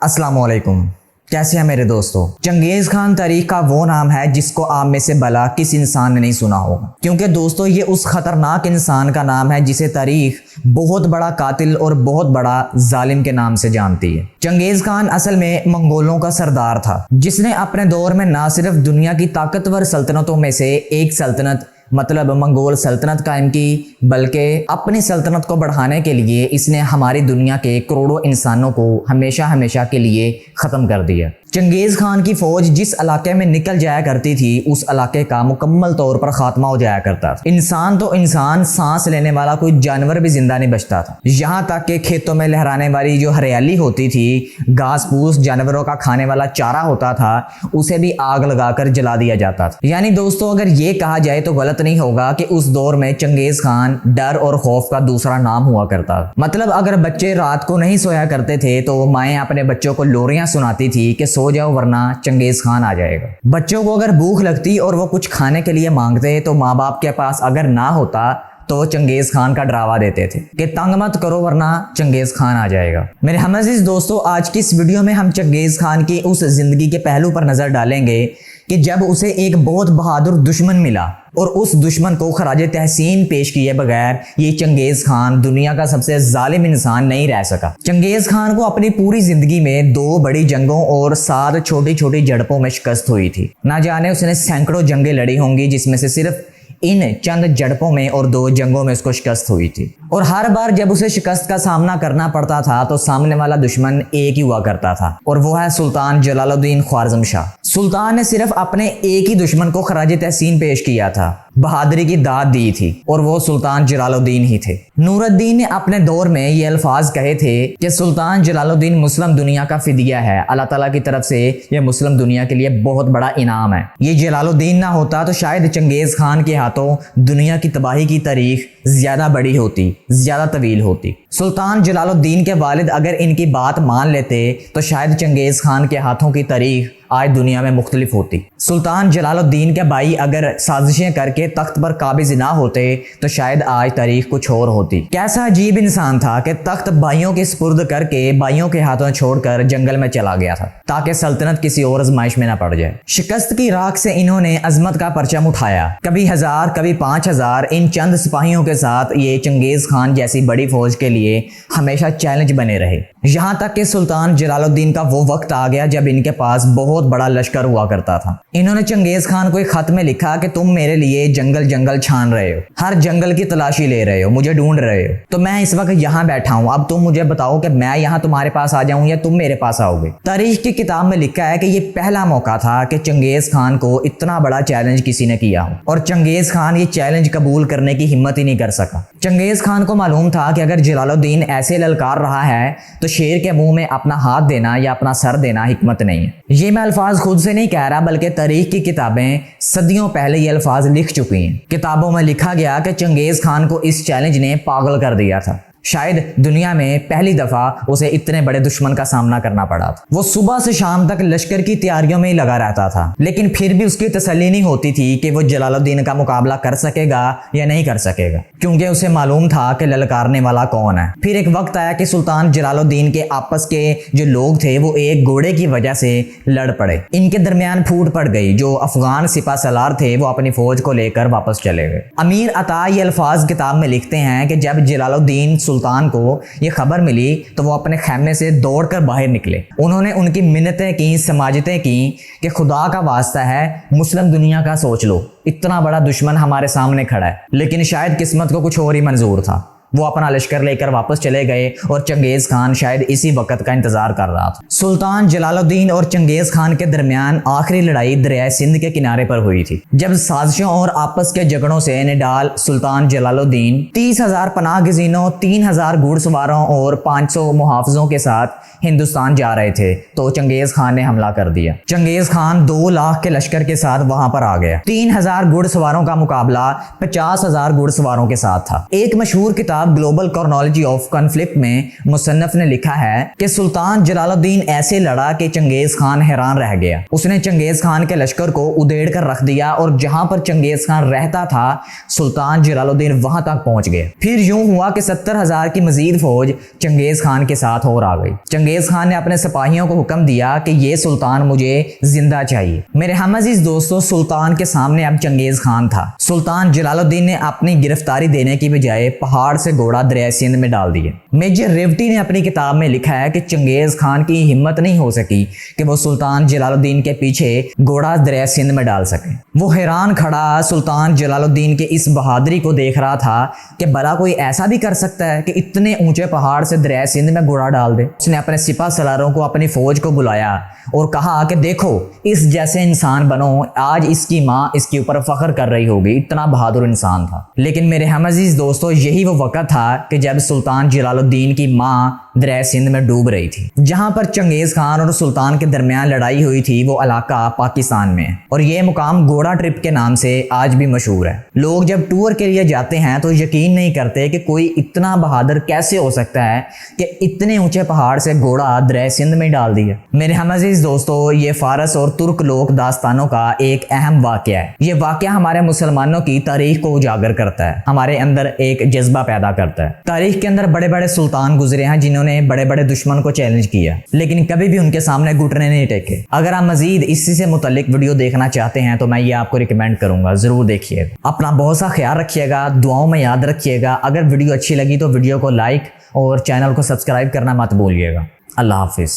अस्सलाम वालेकुम। कैसे हैं मेरे दोस्तों। चंगेज़ खान तारीख का वो नाम है जिसको आप में से भला किस इंसान ने नहीं सुना होगा, क्योंकि दोस्तों ये उस खतरनाक इंसान का नाम है जिसे तारीख बहुत बड़ा कातिल और बहुत बड़ा जालिम के नाम से जानती है। चंगेज़ खान असल में मंगोलों का सरदार था, जिसने अपने दौर में ना सिर्फ दुनिया की ताकतवर सल्तनतों में से एक सल्तनत मतलब मंगोल सल्तनत कायम की, बल्कि अपनी सल्तनत को बढ़ाने के लिए इसने हमारी दुनिया के करोड़ों इंसानों को हमेशा हमेशा के लिए ख़त्म कर दिया। चंगेज़ खान की फ़ौज जिस इलाके में निकल जाया करती थी उस इलाके का मुकम्मल तौर पर खात्मा हो जाया करता था। इंसान तो इंसान, सांस लेने वाला कोई जानवर भी जिंदा नहीं बचता था। यहाँ तक कि खेतों में लहराने वाली जो हरियाली होती थी, घास फूस जानवरों का खाने वाला चारा होता था, उसे भी आग लगाकर जला दिया जाता था। यानी दोस्तों अगर ये कहा जाए तो गलत नहीं होगा कि उस दौर में चंगेज़ खान डर और खौफ का दूसरा नाम हुआ करता था। मतलब अगर बच्चे रात को नहीं सोया करते थे तो माएँ अपने बच्चों को लोरियां सुनाती थी कि सो जाओ वरना चंगेज़ खान आ जाएगा। बच्चों को अगर भूख लगती और वो कुछ खाने के लिए मांगते तो माँ बाप के पास अगर ना होता तो चंगेज़ खान का डरावा देते थे कि तंग मत करो वरना चंगेज़ खान आ जाएगा। मेरे हमअज़ीज़ दोस्तों, आज की इस वीडियो में हम चंगेज़ खान की उस जिंदगी के पहलू पर नजर डालेंगे कि जब उसे एक बहुत बहादुर दुश्मन मिला और उस दुश्मन को खराजे तहसीन पेश किए बगैर ये चंगेज़ खान दुनिया का सबसे जालिम इंसान नहीं रह सका। चंगेज़ खान को अपनी पूरी जिंदगी में 2 बड़ी जंगों और 7 छोटी छोटी झड़पों में शिकस्त हुई थी। ना जाने उसने सैकड़ों जंगें लड़ी होंगी, जिसमें से सिर्फ इन चंद झड़पों में और 2 जंगों में उसको शिकस्त हुई थी। और हर बार जब उसे शिकस्त का सामना करना पड़ता था तो सामने वाला दुश्मन एक ही हुआ करता था, और वो है सुल्तान जलालुद्दीन ख्वारिज़्म शाह। सुल्तान ने सिर्फ अपने एक ही दुश्मन को खराजे तहसीन पेश किया था, बहादुरी की दाद दी थी, और वो सुल्तान जलालुद्दीन ही थे। नूरुद्दीन ने अपने दौर में ये अल्फाज कहे थे कि सुल्तान जलालुद्दीन मुस्लिम दुनिया का फिदिया है, अल्लाह ताला की तरफ से ये मुस्लिम दुनिया के लिए बहुत बड़ा इनाम है। ये जलालुद्दीन ना होता तो शायद चंगेज़ खान के हाथों दुनिया की तबाही की तारीख ज्यादा बड़ी होती, ज्यादा तवील होती। सुल्तान जलालुद्दीन के वालिद अगर इनकी बात मान लेते तो शायद चंगेज़ खान के हाथों की तारीख आज दुनिया में मुख्तलिफ होती। सुल्तान जलालुद्दीन के भाई अगर साजिशें करके तख्त पर काबिज ना होते तो शायद आज तारीख कुछ और होती। कैसा अजीब इंसान था कि तख्त भाइयों के सुपुर्द करके भाइयों के हाथों छोड़कर जंगल में चला गया था ताकि सल्तनत किसी और आजमाइश में ना पड़ जाए। शिकस्त की राख से इन्होंने अजमत का परचम उठाया, कभी 1000 कभी 5000। इन चंद सिपाहियों के साथ ये चंगेज़ खान जैसी बड़ी फौज के लिए हमेशा चैलेंज बने रहे। यहाँ तक कि सुल्तान जलालुद्दीन का वो वक्त आ गया जब इनके पास बहुत बड़ा लश्कर हुआ करता था। इन्होंने चंगेज़ खान को एक खत में लिखा कि तुम मेरे लिए जंगल जंगल छान रहे हो, हर जंगल की तलाशी ले रहे हो, मुझे ढूंढ रहे हो, तो मैं इस वक्त यहाँ बैठा हूँ। अब तुम मुझे बताओ कि मैं यहाँ तुम्हारे पास आ जाऊं या तुम मेरे पास आओगे। तारीख की किताब में लिखा है कि ये पहला मौका था कि चंगेज़ खान को इतना बड़ा चैलेंज किसी ने किया हो, और चंगेज़ खान ये चैलेंज कबूल करने की हिम्मत ही नहीं कर सका। चंगेज़ खान को मालूम था कि अगर जलालुद्दीन ऐसे ललकार रहा है तो शेर के मुंह में अपना हाथ देना या अपना सर देना हिकमत नहीं है। ये मैं अल्फाज खुद से नहीं कह रहा, बल्कि तारीख की किताबें सदियों पहले ये अल्फाज लिख चुकी हैं। किताबों में लिखा गया कि चंगेज़ खान को इस चैलेंज ने पागल कर दिया था। शायद दुनिया में पहली दफा उसे इतने बड़े दुश्मन का सामना करना पड़ा था। वो सुबह से शाम तक लश्कर की तैयारियों में ही लगा रहता था, लेकिन फिर भी उसकी तसल्ली नहीं होती थी कि वो जलालुद्दीन का मुकाबला कर सकेगा या नहीं कर सकेगा, क्योंकि उसे मालूम था कि ललकारने वाला कौन है। फिर एक वक्त आया कि सुल्तान जलालुद्दीन के आपस के जो लोग थे वो एक घोड़े की वजह से लड़ पड़े। इनके दरमियान फूट पड़ गई। जो अफगान सिपा सलार थे वो अपनी फौज को लेकर वापस चले गए। अमीर अता ये अल्फाज किताब में लिखते हैं कि जब जलालुद्दीन सुल्तान को ये खबर मिली तो वो अपने खैमे से दौड़कर बाहर निकले। उन्होंने उनकी मिन्नतें की, समाजतें की कि खुदा का वास्ता है मुस्लिम दुनिया का सोच लो, इतना बड़ा दुश्मन हमारे सामने खड़ा है। लेकिन शायद किस्मत को कुछ और ही मंजूर था। वो अपना लश्कर लेकर वापस चले गए और चंगेज़ खान शायद इसी वक्त का इंतजार कर रहा था। सुल्तान जलालुद्दीन और चंगेज़ खान के दरमियान आखिरी लड़ाई दरिया सिंध के किनारे पर हुई थी, जब साजिशों और आपस के झगड़ों से निडाल सुल्तान जलालुद्दीन 30,000 पनाह गज़ीनों, 3,000 घुड़सवारों और 500 मुहाफ़िज़ों के साथ हिंदुस्तान जा रहे थे तो चंगेज़ खान ने हमला कर दिया। चंगेज़ खान 2 लाख के लश्कर के साथ वहां पर आ गया। 3,000 घुड़सवारों का मुकाबला 50,000 घुड़सवारों के साथ था। एक मशहूर किताब किताब ग्लोबल क्रोनोलॉजी ऑफ कॉन्फ्लिक्ट में मुसन्नफ ने लिखा है कि सुल्तान जलालुद्दीन ऐसे लड़ा कि चंगेज खान हैरान रह गया। उसने चंगेज खान के लश्कर को उधेड़ कर रख दिया और जहां पर चंगेज खान रहता था सुल्तान जलालुद्दीन वहां तक पहुंच गए। फिर यूं हुआ कि 70,000 की मजीद फौज चंगेज खान के साथ और आ गई। चंगेज खान ने अपने सिपाहियों को हुक्म दिया कि ये सुल्तान मुझे जिंदा चाहिए। मेरे हम अजीज दोस्तों, सुल्तान के सामने अब चंगेज खान था। सुल्तान जलालुद्दीन ने अपनी गिरफ्तारी देने की बजाय पहाड़ से घोड़ा दरिया सिंध में डाल दिए। मेजर रेवटी ने अपनी किताब में लिखा है कि चंगेज खान की हिम्मत नहीं हो सकी कि वो सुल्तान जलालुद्दीन के पीछे घोड़ा दरिया सिंध में डाल सके। वो हैरान खड़ा सुल्तान जलालुद्दीन के इस बहादुरी को देख रहा था कि भला कोई ऐसा भी कर सकता है कि इतने ऊंचे पहाड़ से दरिया सिंध में घोड़ा डाल दे। उसने अपने सिपा सलारों को, अपनी फौज को बुलाया और कहा कि देखो, इस जैसे इंसान बनो, आज इसकी माँ इसके ऊपर फख्र कर रही होगी, इतना बहादुर इंसान था। लेकिन मेरे हम अजीज दोस्तों, यही वो वक्त था कि जब सुल्तान जलालुद्दीन की माँ दरिया सिंध में डूब रही थी। जहां पर चंगेज खान और सुल्तान के दरमियान लड़ाई हुई थी वो इलाका पाकिस्तान में है और ये मुकाम घोड़ा ट्रिप के नाम से आज भी मशहूर है। लोग जब टूर के लिए जाते हैं तो यकीन नहीं करते कि कोई इतना बहादुर कैसे हो सकता है कि इतने ऊंचे पहाड़ से घोड़ा दरिया सिंध में डाल दिया। मेरे हम अजीज दोस्तों, ये फारस और तुर्क लोक दास्तानों का एक अहम वाकया है। ये वाकया हमारे मुसलमानों की तारीख को उजागर करता है, हमारे अंदर एक जज्बा पैदा करता है। तारीख के अंदर बड़े बड़े सुल्तान गुजरे हैं जिन्होंने बड़े बड़े दुश्मन को चैलेंज किया, लेकिन कभी भी उनके सामने घुटने नहीं टेके। अगर आप मजीद इसी से मुतल्लिक वीडियो देखना चाहते हैं तो मैं ये आपको रिकमेंड करूंगा, जरूर देखिएगा। अपना बहुत सा ख्याल रखिएगा, दुआओं में याद रखिएगा। अगर वीडियो अच्छी लगी तो वीडियो को लाइक और चैनल को सब्सक्राइब करना मत भूलिएगा। अल्लाह हाफिज।